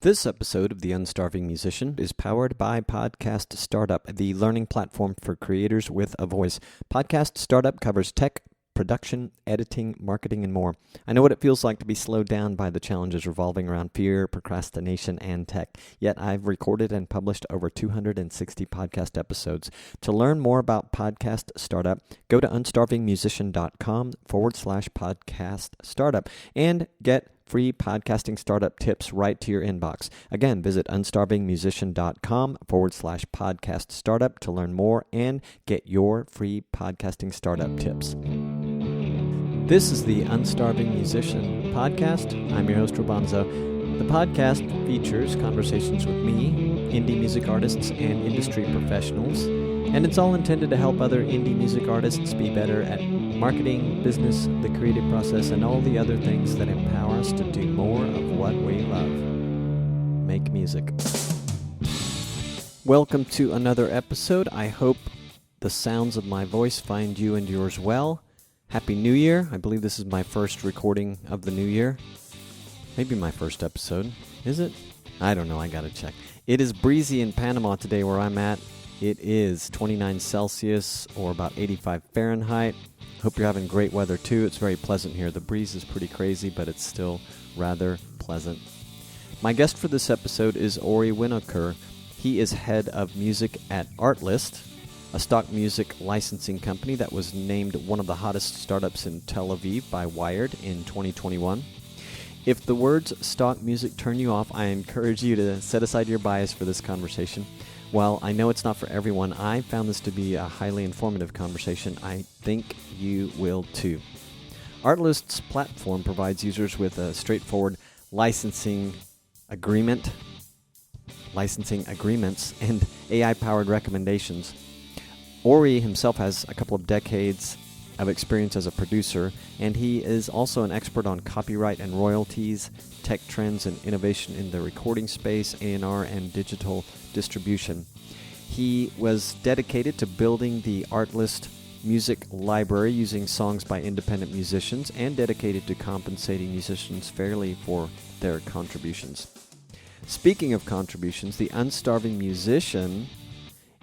This episode of The Unstarving Musician is powered by Podcast Startup, the learning platform for creators with a voice. Podcast Startup covers tech, production, editing, marketing, and more. I know what it feels like to be slowed down by the challenges revolving around fear, procrastination, and tech. Yet I've recorded and published over 260 podcast episodes. To learn more about Podcast Startup, go to unstarvingmusician.com/podcast startup and get free podcasting startup tips right to your inbox. Again, visit unstarvingmusician.com/podcast startup to learn more and get your free podcasting startup tips. This is the Unstarving Musician podcast. I'm your host, Rabanzo. The podcast features conversations with me, indie music artists, and industry professionals, and it's all intended to help other indie music artists be better at marketing, business, the creative process, and all the other things that empower us to do more of what we love. Make music. Welcome to another episode. I hope the sounds of my voice find you and yours well. Happy New Year. I believe this is my first recording of the new year. Maybe my first episode. Is it? I don't know. I gotta check. It is breezy in Panama today where I'm at. It is 29 Celsius or about 85 Fahrenheit. Hope you're having great weather too. It's very pleasant here. The breeze is pretty crazy, but it's still rather pleasant. My guest for this episode is Ori Winokur. He is head of music at Artlist, a stock music licensing company that was named one of the hottest startups in Tel Aviv by Wired in 2021. If the words stock music turn you off, I encourage you to set aside your bias for this conversation. While I know it's not for everyone, I found this to be a highly informative conversation. I think you will too. Artlist's platform provides users with a straightforward licensing agreements, and AI-powered recommendations. Ori himself has a couple of decades of experience as a producer, and he is also an expert on copyright and royalties, tech trends and innovation in the recording space, A&R, and digital distribution. He was dedicated to building the Artlist music library using songs by independent musicians and dedicated to compensating musicians fairly for their contributions. Speaking of contributions, the Unstarving Musician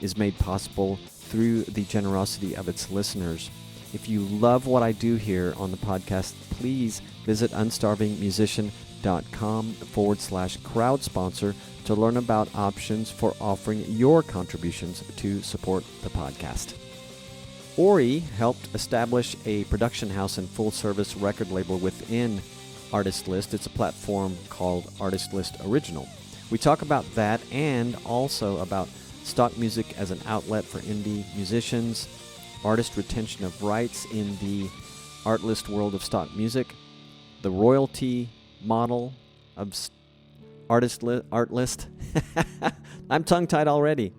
is made possible through the generosity of its listeners. If you love what I do here on the podcast, please visit unstarvingmusician.com/crowd sponsor to learn about options for offering your contributions to support the podcast. Ori helped establish a production house and full-service record label within Artist List. It's a platform called Artist List Original. We talk about that and also about stock music as an outlet for indie musicians, artist retention of rights in the Artlist world of stock music, the royalty model of Artlist. I'm tongue-tied already.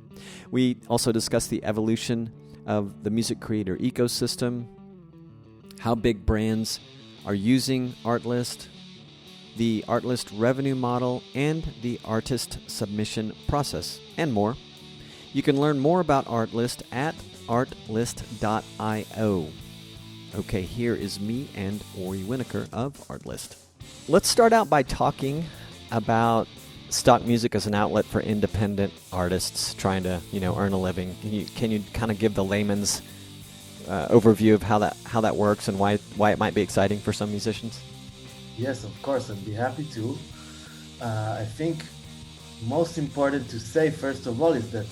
We also discuss the evolution of the music creator ecosystem, how big brands are using Artlist, the Artlist revenue model, and the artist submission process, and more. You can learn more about Artlist at artlist.io. Okay, here is me and Ori Winokur of Artlist. Let's start out by talking about stock music as an outlet for independent artists trying to, earn a living. Can you kind of give the layman's overview of how that works and why it might be exciting for some musicians? Yes, of course, I'd be happy to. I think most important to say, first of all, is that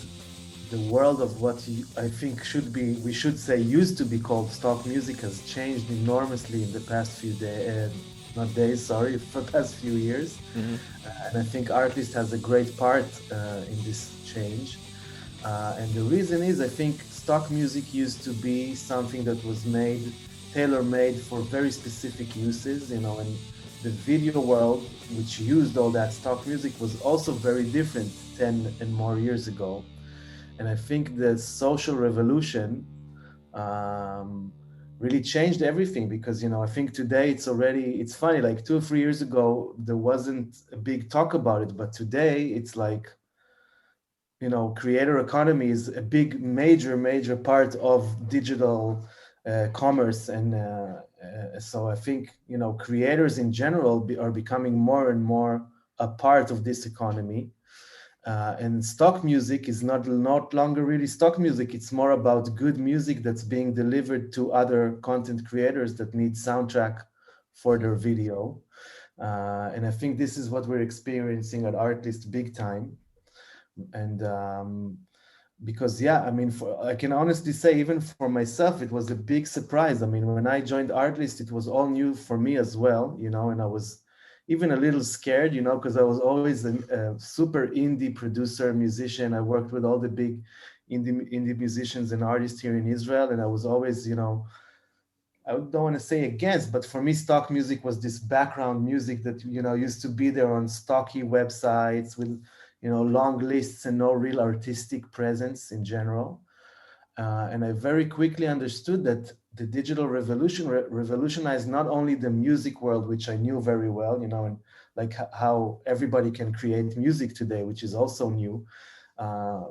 the world of what I think used to be called stock music has changed enormously in the past few for the past few years. Mm-hmm. And I think Artlist has a great part in this change. And the reason is, I think stock music used to be something that was tailor-made for very specific uses, and the video world, which used all that stock music, was also very different 10 and more years ago. And I think the social revolution really changed everything because, I think today it's funny, like 2 or 3 years ago, there wasn't a big talk about it, but today it's like, creator economy is a big, major part of digital commerce. And so I think, creators in general are becoming more and more a part of this economy. And stock music is not longer really stock music. It's more about good music that's being delivered to other content creators that need soundtrack for their video. And I think this is what we're experiencing at Artlist big time. And because, yeah, I mean, I can honestly say, even for myself, it was a big surprise. I mean, when I joined Artlist, it was all new for me as well, you know, and I was even a little scared, you know, because I was always a super indie producer, musician. I worked with all the big indie musicians and artists here in Israel, and I was always, you know, I don't want to say against, but for me, stock music was this background music that, you know, used to be there on stocky websites with, you know, long lists and no real artistic presence in general. And I very quickly understood that the digital revolution revolutionized not only the music world, which I knew very well, you know, and like how everybody can create music today, which is also new,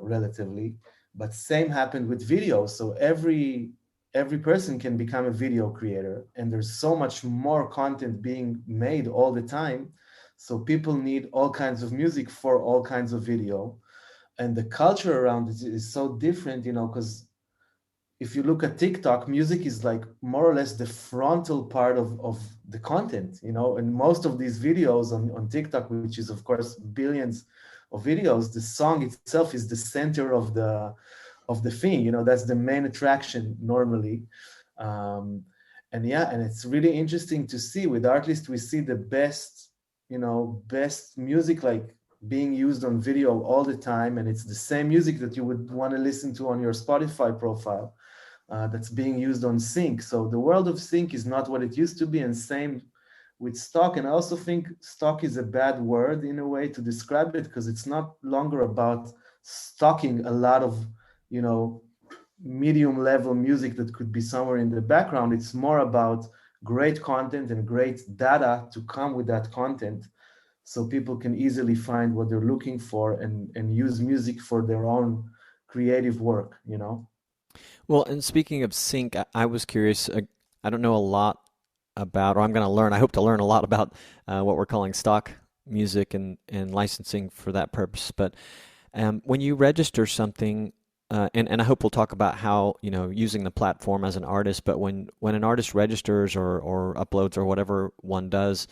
relatively, but same happened with video. So every person can become a video creator, and there's so much more content being made all the time. So people need all kinds of music for all kinds of video, and the culture around it is so different, you know, because if you look at TikTok, music is like more or less the frontal part of the content, you know, and most of these videos on TikTok, which is of course billions of videos, the song itself is the center of the thing, you know, that's the main attraction normally. Um, and yeah, and it's really interesting to see with Artlist, we see the best, you know, best music like being used on video all the time. And it's the same music that you would want to listen to on your Spotify profile. That's being used on sync. So the world of sync is not what it used to be, and same with stock. And I also think stock is a bad word in a way to describe it, because it's not longer about stocking a lot of, you know, medium level music that could be somewhere in the background. It's more about great content and great data to come with that content, so people can easily find what they're looking for and use music for their own creative work, you know. Well, and speaking of sync, I was curious. I don't know a lot about, or I'm going to learn. I hope to learn a lot about what we're calling stock music and licensing for that purpose. But when you register something, and I hope we'll talk about how, you know, using the platform as an artist. But when an artist registers or uploads or whatever one does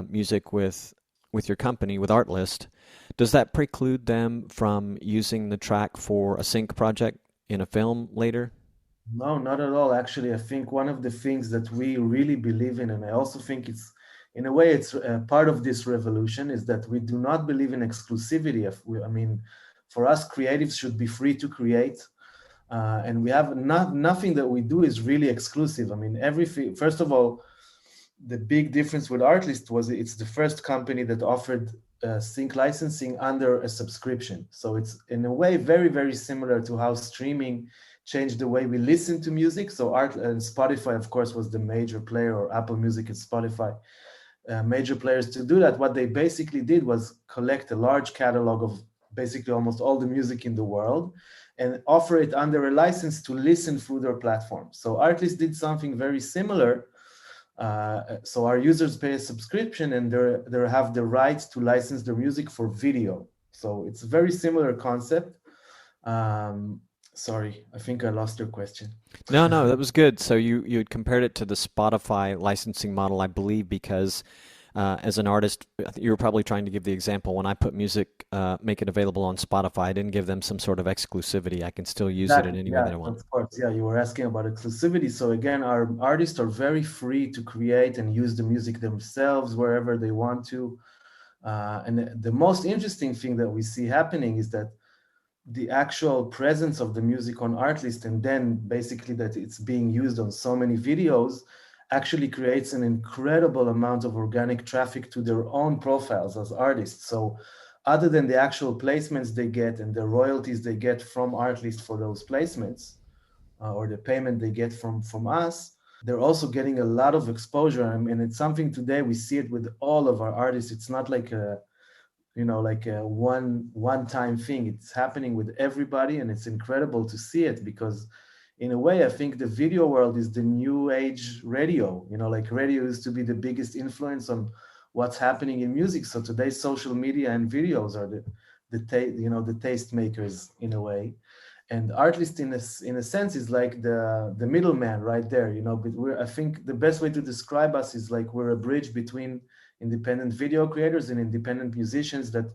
music with your company, with Artlist, does that preclude them from using the track for a sync project in a film later? No, not at all. Actually, I think one of the things that we really believe in, and I also think it's, in a way, it's part of this revolution, is that we do not believe in exclusivity. I mean, for us, creatives should be free to create. And we have nothing that we do is really exclusive. I mean, everything, first of all, the big difference with Artlist was it's the first company that offered sync licensing under a subscription. So it's in a way very, very similar to how streaming changed the way we listen to music. So Art and Spotify, of course, was the major player, or Apple Music and Spotify, major players to do that. What they basically did was collect a large catalog of basically almost all the music in the world and offer it under a license to listen through their platform. So Artlist did something very similar. So our users pay a subscription, and they have the right to license their music for video. So it's a very similar concept. Sorry, I think I lost your question. No, that was good. So you had compared it to the Spotify licensing model, I believe, because as an artist, you were probably trying to give the example when I put music, make it available on Spotify. I didn't give them some sort of exclusivity. I can still use it in any way Yeah, that I want. of course. Yeah, you were asking about exclusivity. So again, our artists are very free to create and use the music themselves wherever they want to. And the most interesting thing that we see happening is that the actual presence of the music on Artlist, and then basically that it's being used on so many videos, actually creates an incredible amount of organic traffic to their own profiles as artists. So other than the actual placements they get and the royalties they get from Artlist for those placements, or the payment they get from us, they're also getting a lot of exposure. I mean, it's something today we see it with all of our artists. It's not like a, you know, like a one time thing. It's happening with everybody, and it's incredible to see it, because in a way, I think the video world is the new age radio. You know, like radio used to be the biggest influence on what's happening in music. So today, social media and videos are the taste makers in a way, and Artlist in a sense is like the middleman right there. But I think the best way to describe us is like we're a bridge between independent video creators and independent musicians that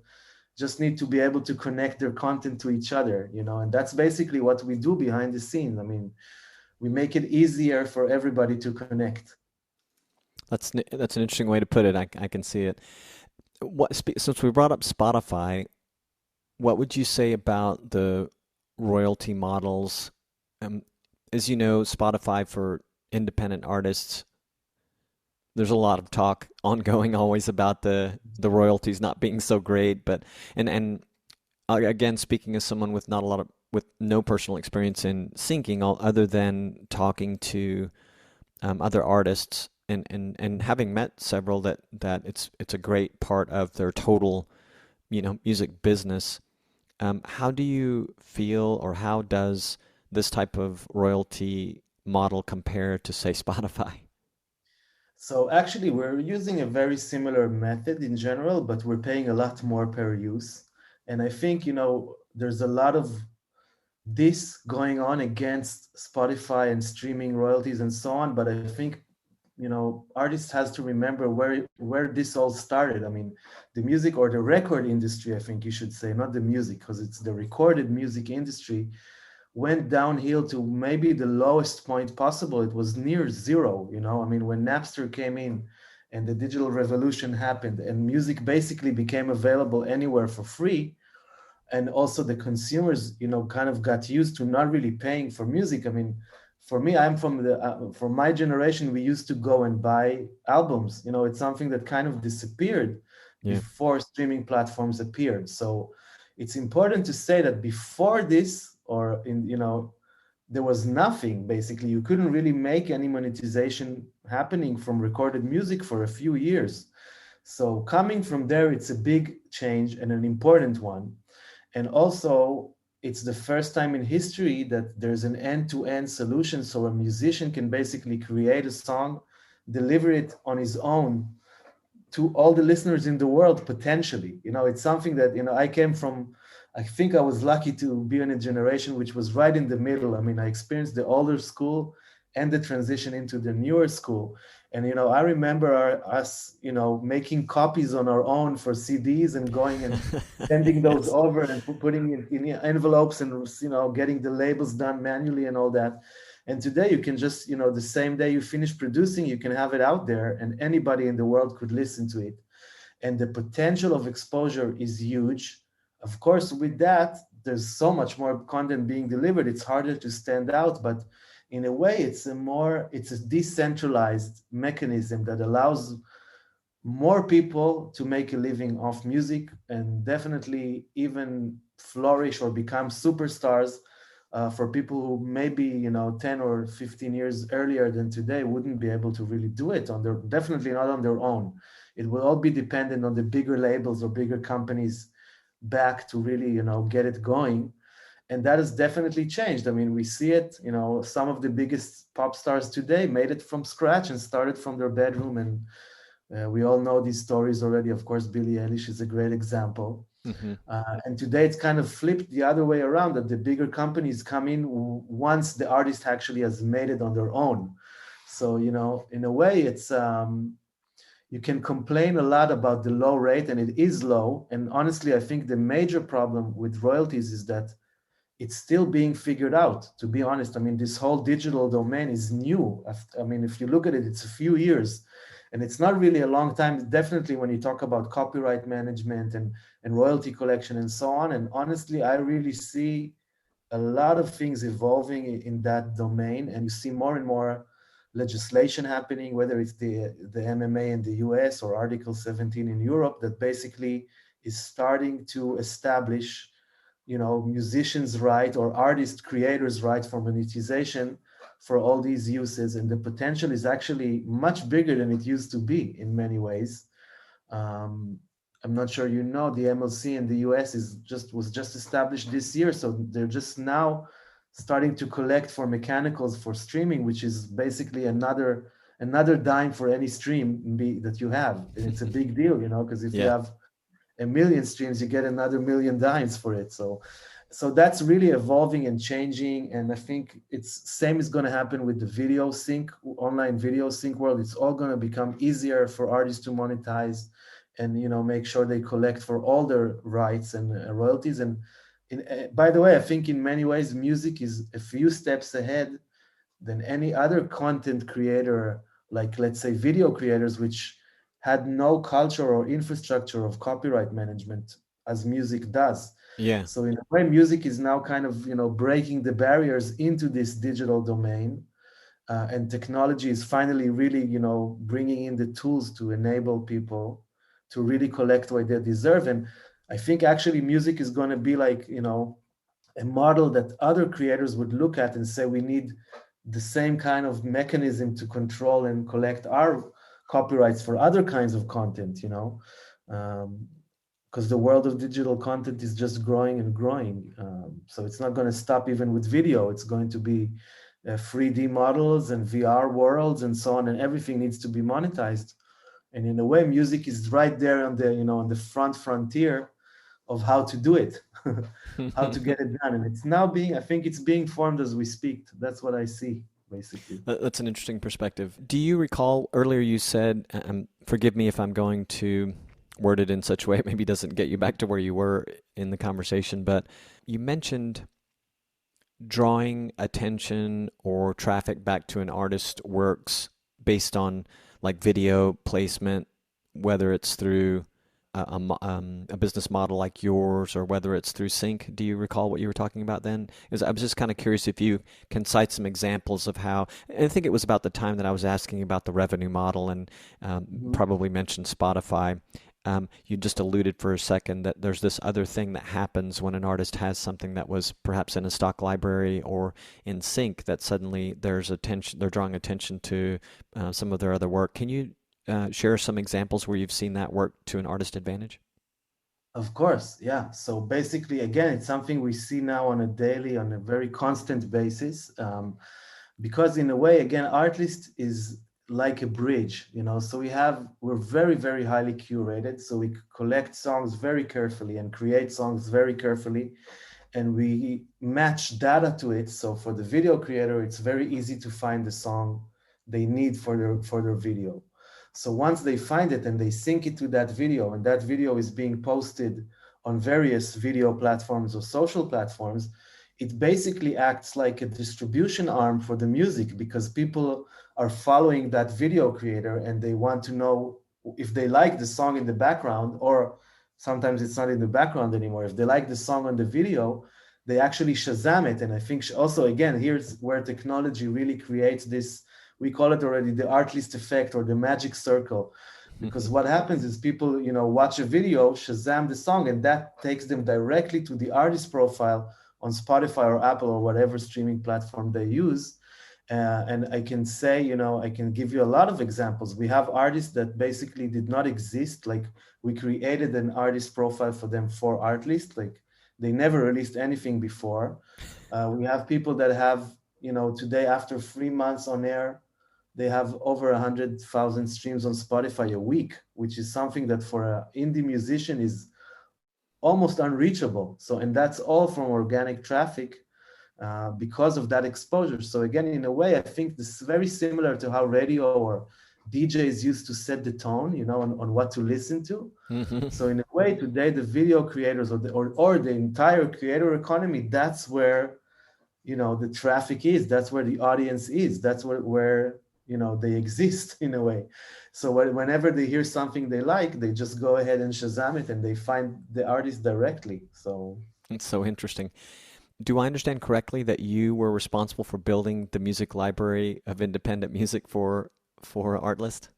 just need to be able to connect their content to each other, and that's basically what we do behind the scenes. I mean, we make it easier for everybody to connect. That's an interesting way to put it. I can see it. Since we brought up Spotify, what would you say about the royalty models? Um, as you know, Spotify for independent artists, there's a lot of talk ongoing always about the royalties not being so great, but and again, speaking as someone with not a lot of with no personal experience in syncing, other than talking to other artists and having met several that it's a great part of their total music business. How do you feel, or how does this type of royalty model compare to, say, Spotify? So actually, we're using a very similar method in general, but we're paying a lot more per use. And I think, there's a lot of this going on against Spotify and streaming royalties and so on. But I think, artists has to remember where this all started. I mean, the music or the record industry, I think you should say, not the music, because it's the recorded music industry went downhill to maybe the lowest point possible. It was near zero, I mean, when Napster came in and the digital revolution happened and music basically became available anywhere for free, and also the consumers, kind of got used to not really paying for music. I mean, for me, I'm from my generation, we used to go and buy albums. It's something that kind of disappeared Yeah. before streaming platforms appeared. So it's important to say that before this, or there was nothing. Basically, you couldn't really make any monetization happening from recorded music for a few years. So coming from there, it's a big change and an important one. And also, it's the first time in history that there's an end-to-end solution. So a musician can basically create a song, deliver it on his own to all the listeners in the world, potentially. It's something that, I came from, I think I was lucky to be in a generation which was right in the middle. I mean, I experienced the older school and the transition into the newer school. And, I remember us, making copies on our own for CDs and going and sending those Yes. over and putting it in envelopes and, getting the labels done manually and all that. And today you can just, the same day you finish producing, you can have it out there and anybody in the world could listen to it. And the potential of exposure is huge. Of course, with that, there's so much more content being delivered. It's harder to stand out, but in a way, it's a decentralized mechanism that allows more people to make a living off music and definitely even flourish or become superstars for people who maybe 10 or 15 years earlier than today wouldn't be able to really do it definitely not on their own. It will all be dependent on the bigger labels or bigger companies back to really get it going. And that has definitely changed. I mean, we see it, some of the biggest pop stars today made it from scratch and started from their bedroom. And we all know these stories already. Of course, Billie Eilish is a great example. Hmm. And today it's kind of flipped the other way around, that the bigger companies come in once the artist actually has made it on their own. So, in a way, it's you can complain a lot about the low rate, and it is low. And honestly, I think the major problem with royalties is that it's still being figured out, to be honest. I mean, this whole digital domain is new. I mean, if you look at it, it's a few years and it's not really a long time. Definitely when you talk about copyright management and royalty collection and so on. And honestly, I really see a lot of things evolving in that domain. And you see more and more legislation happening, whether it's the MMA in the US or Article 17 in Europe, that basically is starting to establish musicians' right or artist creators' right for monetization for all these uses. And the potential is actually much bigger than it used to be in many ways. Um, I'm not sure the MLC in the US was just established this year. So they're just now starting to collect for mechanicals for streaming, which is basically another another dime for any stream that you have. And it's a big deal, because if you Yeah. have a million streams, you get another million dimes for it. So that's really evolving and changing. And I think it's same is going to happen with the video sync, online video sync world. It's all going to become easier for artists to monetize and, make sure they collect for all their rights and royalties. And by the way, I think in many ways, music is a few steps ahead than any other content creator, like let's say video creators, which had no culture or infrastructure of copyright management as music does. Yeah. So in a way, music is now kind of breaking the barriers into this digital domain, and technology is finally really bringing in the tools to enable people to really collect what they deserve. And I think actually music is going to be like a model that other creators would look at and say we need the same kind of mechanism to control and collect our copyrights for other kinds of content, because the world of digital content is just growing and growing. So it's not going to stop even with video. It's going to be 3D models and VR worlds and so on, and everything needs to be monetized. And in a way, music is right there on the on the frontier of how to do it, how to get it done. And it's now I think it's being formed as we speak. That's what I see, basically. That's an interesting perspective. Do you recall earlier you said, forgive me if I'm going to word it in such a way it maybe doesn't get you back to where you were in the conversation, but you mentioned drawing attention or traffic back to an artist's works based on like video placement, whether it's through a business model like yours or whether it's through sync. Do you recall what you were talking about then? I was just kind of curious if you can cite some examples of how, and I think it was about the time that I was asking about the revenue model and probably mentioned Spotify. You just alluded for a second that there's this other thing that happens when an artist has something that was perhaps in a stock library or in sync that suddenly they're drawing attention to some of their other work. Can you share some examples where you've seen that work to an artist advantage? Of course, yeah. So basically, again, it's something we see now on a very constant basis. Because in a way, again, Artlist is like a bridge, so we're very, very highly curated. So we collect songs very carefully and create songs very carefully, and we match data to it. So for the video creator, it's very easy to find the song they need for their video. So once they find it and they sync it to that video, and that video is being posted on various video platforms or social platforms, it basically acts like a distribution arm for the music, because people are following that video creator and they want to know if they like the song in the background, or sometimes it's not in the background anymore. If they like the song on the video, they actually Shazam it. And I think also, again, here's where technology really creates this, we call it already the Artlist effect or the magic circle. Because what happens is people, watch a video, Shazam the song, and that takes them directly to the artist profile on Spotify or Apple or whatever streaming platform they use. And I can say, I can give you a lot of examples. We have artists that basically did not exist. Like we created an artist profile for them for Artlist. Like they never released anything before. We have people that have, today after 3 months on air, they have over 100,000 streams on Spotify a week, which is something that for an indie musician is almost unreachable. So, and that's all from organic traffic because of that exposure. So again, in a way, I think this is very similar to how radio or DJs used to set the tone, on what to listen to. Mm-hmm. So in a way, today, the video creators or the entire creator economy, that's where, the traffic is, that's where the audience is, that's where they exist in a way. So whenever they hear something they like, they just go ahead and Shazam it and they find the artist directly. So it's so interesting. Do I understand correctly that you were responsible for building the music library of independent music for Artlist?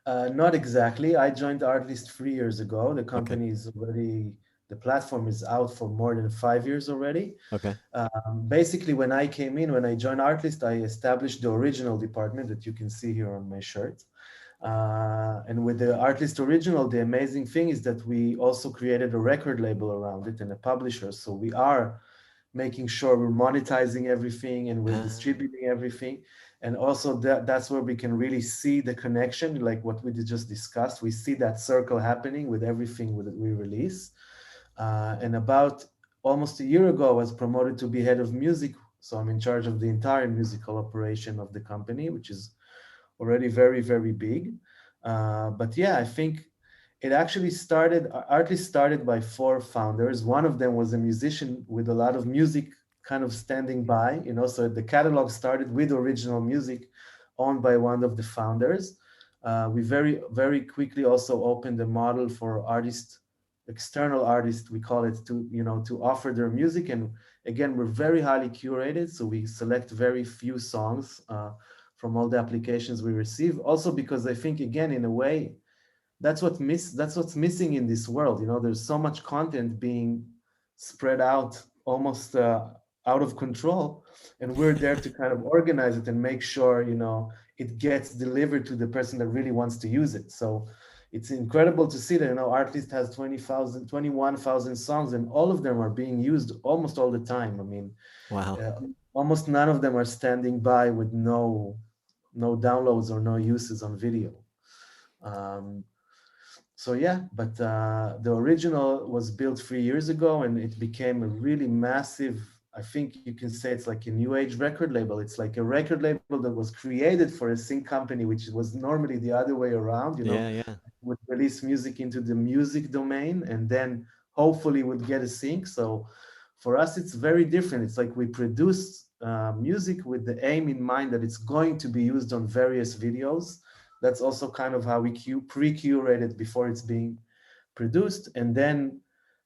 Not exactly. I joined Artlist 3 years ago. The company Okay. is already, the platform is out for more than 5 years already. Okay. Basically, when I joined Artlist, I established the original department that you can see here on my shirt. And with the Artlist Original, the amazing thing is that we also created a record label around it and a publisher. So we are making sure we're monetizing everything and we're distributing everything. And also that's where we can really see the connection, like what we just discussed. We see that circle happening with everything that we release. And about almost a year ago, I was promoted to be head of music. So I'm in charge of the entire musical operation of the company, which is already very, very big. But yeah, I think it actually Artlist started by four founders. One of them was a musician with a lot of music kind of standing by, so the catalog started with original music owned by one of the founders. We very, very quickly also opened a model for external artists, we call it, to offer their music. And again, we're very highly curated. So we select very few songs from all the applications we receive. Also, because I think, again, in a way, that's what's missing in this world. There's so much content being spread out, almost out of control, and we're there to kind of organize it and make sure it gets delivered to the person that really wants to use it. So it's incredible to see that Artlist has 21,000 songs, and all of them are being used almost all the time. I mean, Wow. almost none of them are standing by with no downloads or no uses on video. So yeah, but the original was built 3 years ago, and it became a really massive, I think you can say it's like a new age record label. It's like a record label that was created for a sync company, which was normally the other way around, Yeah. would release music into the music domain and then hopefully would get a sync. So for us, it's very different. It's like we produce music with the aim in mind that it's going to be used on various videos. That's also kind of how we pre-curate it before it's being produced. And then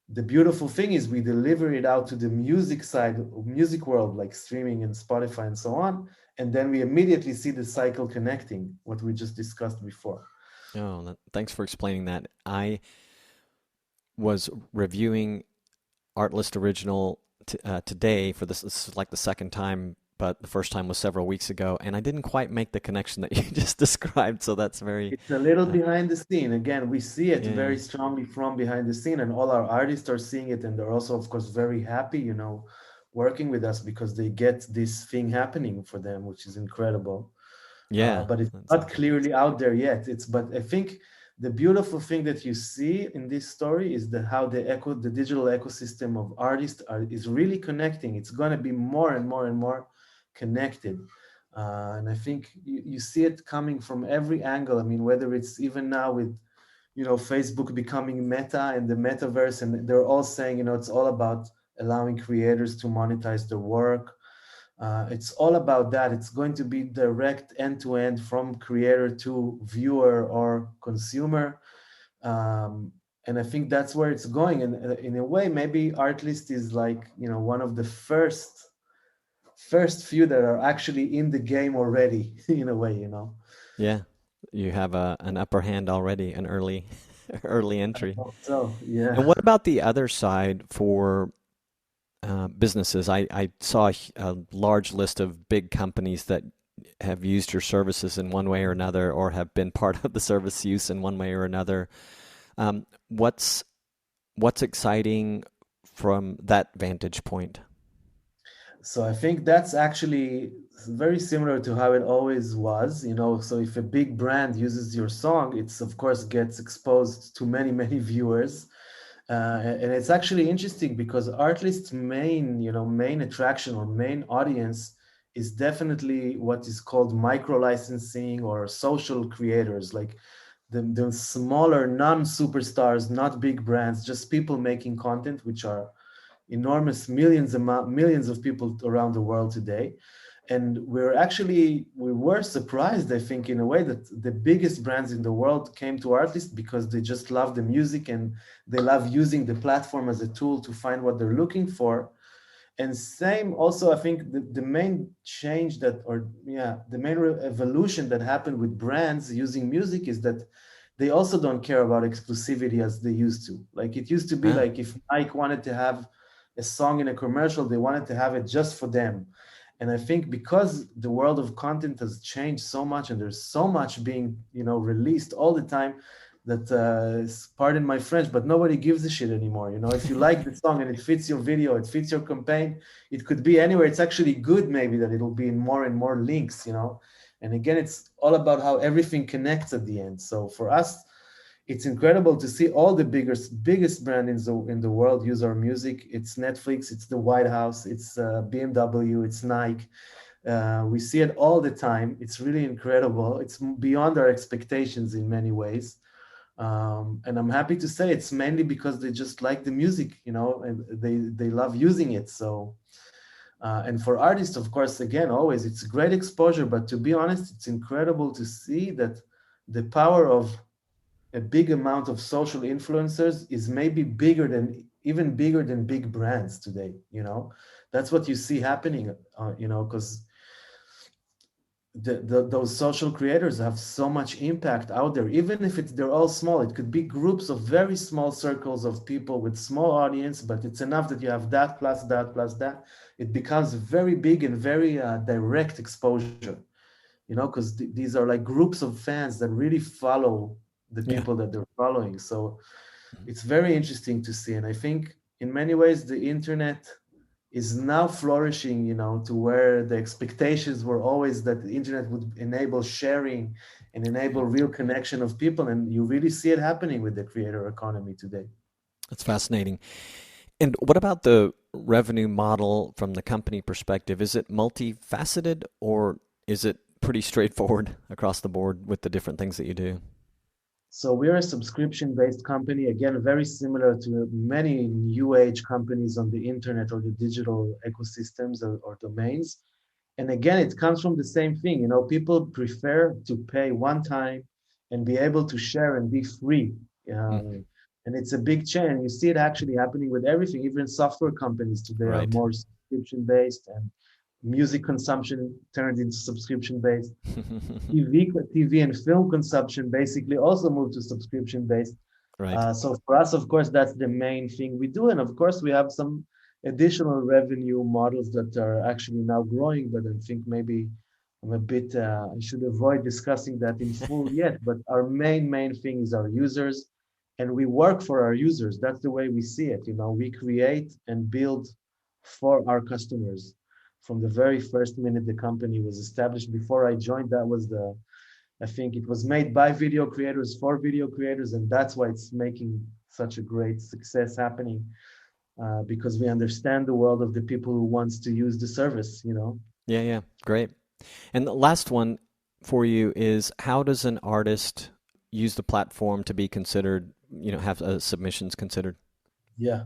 the beautiful thing is we deliver it out to the music side, music world, like streaming and Spotify and so on. And then we immediately see the cycle connecting, what we just discussed before. Oh, thanks for explaining that. I was reviewing Artlist Original today for this. This is like the second time, but the first time was several weeks ago, and I didn't quite make the connection that you just described. So that's very. It's a little behind the scene. Again, we see it Yeah. very strongly from behind the scene, and all our artists are seeing it, and they're also, of course, very happy, working with us because they get this thing happening for them, which is incredible. Yeah. But it's not clearly out there yet. But I think the beautiful thing that you see in this story is how the digital ecosystem of artists is really connecting. It's going to be more and more and more connected. And I think you see it coming from every angle. I mean, whether it's even now with, Facebook becoming Meta and the metaverse, and they're all saying, it's all about allowing creators to monetize their work. It's all about that. It's going to be direct end-to-end from creator to viewer or consumer. And I think that's where it's going. And in a way, maybe Artlist is like, one of the first few that are actually in the game already, in a way, Yeah. You have an upper hand already, an early entry. So, yeah. And what about the other side for businesses? I saw a large list of big companies that have used your services in one way or another, or have been part of the service use in one way or another. What's exciting from that vantage point? So I think that's actually very similar to how it always was, So if a big brand uses your song, it's of course gets exposed to many, many viewers. And it's actually interesting because Artlist's main attraction or main audience is definitely what is called micro licensing or social creators, like the smaller non-superstars, not big brands, just people making content, which are enormous millions of people around the world today. And we were surprised, I think, in a way, that the biggest brands in the world came to Artlist because they just love the music and they love using the platform as a tool to find what they're looking for. And same also, I think the main change the main evolution that happened with brands using music is that they also don't care about exclusivity as they used to. Like it used to be like if Nike wanted to have a song in a commercial, they wanted to have it just for them. And I think because the world of content has changed so much and there's so much being, released all the time, that pardon my French, but nobody gives a shit anymore. You know, if you like the song and it fits your video, it fits your campaign, it could be anywhere. It's actually good, maybe, that it'll be in more and more links, you know. And again, it's all about how everything connects at the end. So for us, it's incredible to see all the biggest brand in the world use our music. It's Netflix, it's the White House, it's BMW, it's Nike. We see it all the time. It's really incredible. It's beyond our expectations in many ways. And I'm happy to say it's mainly because they just like the music, you know, and they love using it. So, and for artists, of course, again, always it's great exposure. But to be honest, it's incredible to see that the power of a big amount of social influencers is maybe even bigger than big brands today. You know, that's what you see happening. You know, because those social creators have so much impact out there, even if they're all small. It could be groups of very small circles of people with small audience, but it's enough that you have that plus that plus that. It becomes very big and very direct exposure, you know, because these are like groups of fans that really follow the Yeah. people that they're following. So it's very interesting to see. And I think in many ways, the internet is now flourishing, you know, to where the expectations were always that the internet would enable sharing and Yeah. enable real connection of people. And you really see it happening with the creator economy today. That's fascinating. And what about the revenue model from the company perspective? Is it multifaceted or is it pretty straightforward across the board with the different things that you do? So we're a subscription-based company, again, very similar to many new age companies on the internet or the digital ecosystems or domains. And again, it comes from the same thing. You know, people prefer to pay one time and be able to share and be free. Hmm. And it's a big change. You see it actually happening with everything. Even software companies today are Right. more subscription-based, and music consumption turned into subscription-based. TV and film consumption basically also moved to subscription based. Right. So for us, of course, that's the main thing we do. And of course, we have some additional revenue models that are actually now growing, but I think maybe I should avoid discussing that in full yet. But our main thing is our users, and we work for our users. That's the way we see it. You know, we create and build for our customers. From the very first minute the company was established, before I joined, I think it was made by video creators for video creators, and that's why it's making such a great success happening, because we understand the world of the people who wants to use the service, you know. Yeah, yeah. Great. And the last one for you is how does an artist use the platform to be considered, have submissions considered? Yeah.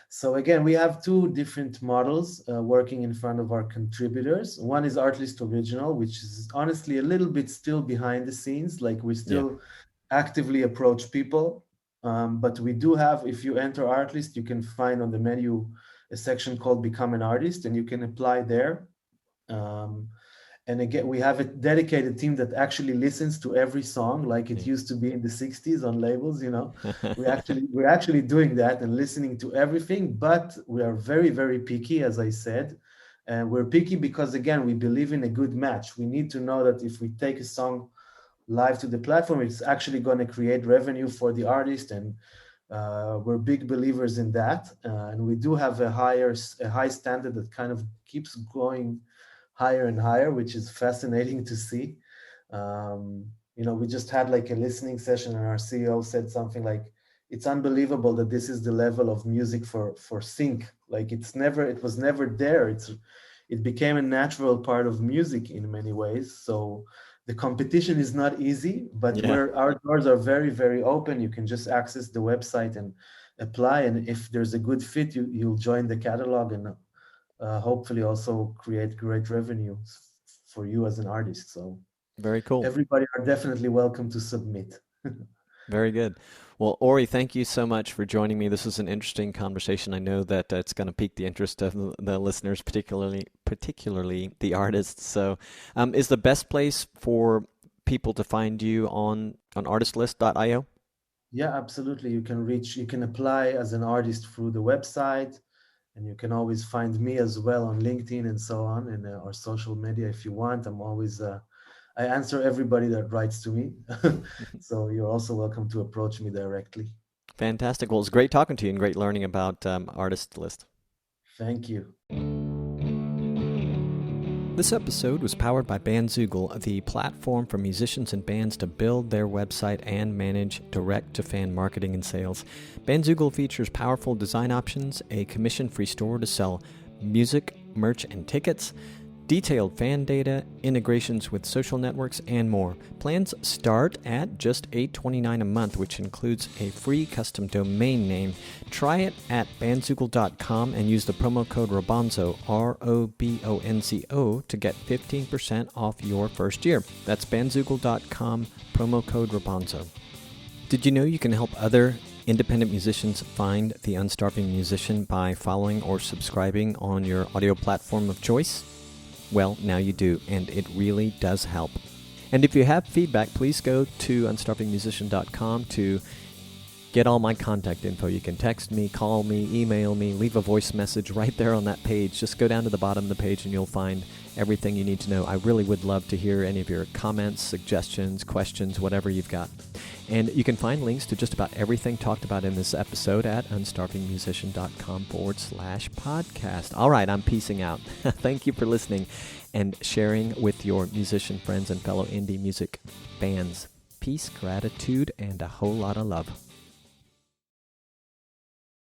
So again, we have two different models working in front of our contributors. One is Artlist Original, which is honestly a little bit still behind the scenes. Like we Yeah. still actively approach people. But we do have, if you enter Artlist, you can find on the menu a section called Become an Artist, and you can apply there. Um, and again, we have a dedicated team that actually listens to every song, like it Yeah. used to be in the 60s on labels, you know. We're actually doing that and listening to everything, but we are very picky, as I said. And we're picky because again, we believe in a good match. We need to know that if we take a song live to the platform, it's actually going to create revenue for the artist, and we're big believers in that. And we do have a high standard that kind of keeps going higher and higher, which is fascinating to see. You know, we just had like a listening session, and our CEO said something like, "It's unbelievable that this is the level of music for sync. Like it was never there. It became a natural part of music in many ways. So the competition is not easy, but Yeah. where our doors are very open. You can just access the website and apply, and if there's a good fit, you'll join the catalog and hopefully also create great revenue for you as an artist. So Very cool. everybody are definitely welcome to submit. Very good. Well, Ori, thank you so much for joining me. This was an interesting conversation. I know that it's going to pique the interest of the listeners, particularly the artists. So, is the best place for people to find you on artistlist.io? Yeah, absolutely. You can apply as an artist through the website, and you can always find me as well on LinkedIn and so on, and our social media if you want. I answer everybody that writes to me. So you're also welcome to approach me directly. Fantastic. Well, it's great talking to you and great learning about Artist List. Thank you. This episode was powered by Bandzoogle, the platform for musicians and bands to build their website and manage direct-to-fan marketing and sales. Bandzoogle features powerful design options, a commission-free store to sell music, merch, and tickets, detailed fan data, integrations with social networks, and more. Plans start at just $8.29 a month, which includes a free custom domain name. Try it at bandzoogle.com and use the promo code ROBONZO, ROBONZO, to get 15% off your first year. That's bandzoogle.com, promo code ROBONZO. Did you know you can help other independent musicians find the Unstarving Musician by following or subscribing on your audio platform of choice? Well, now you do, and it really does help. And if you have feedback, please go to unstarvingmusician.com to get all my contact info. You can text me, call me, email me, leave a voice message right there on that page. Just go down to the bottom of the page and you'll find everything you need to know. I really would love to hear any of your comments, suggestions, questions, whatever you've got. And you can find links to just about everything talked about in this episode at unstarvingmusician.com/podcast. All right, I'm peacing out. Thank you for listening and sharing with your musician friends and fellow indie music bands. Peace, gratitude, and a whole lot of love.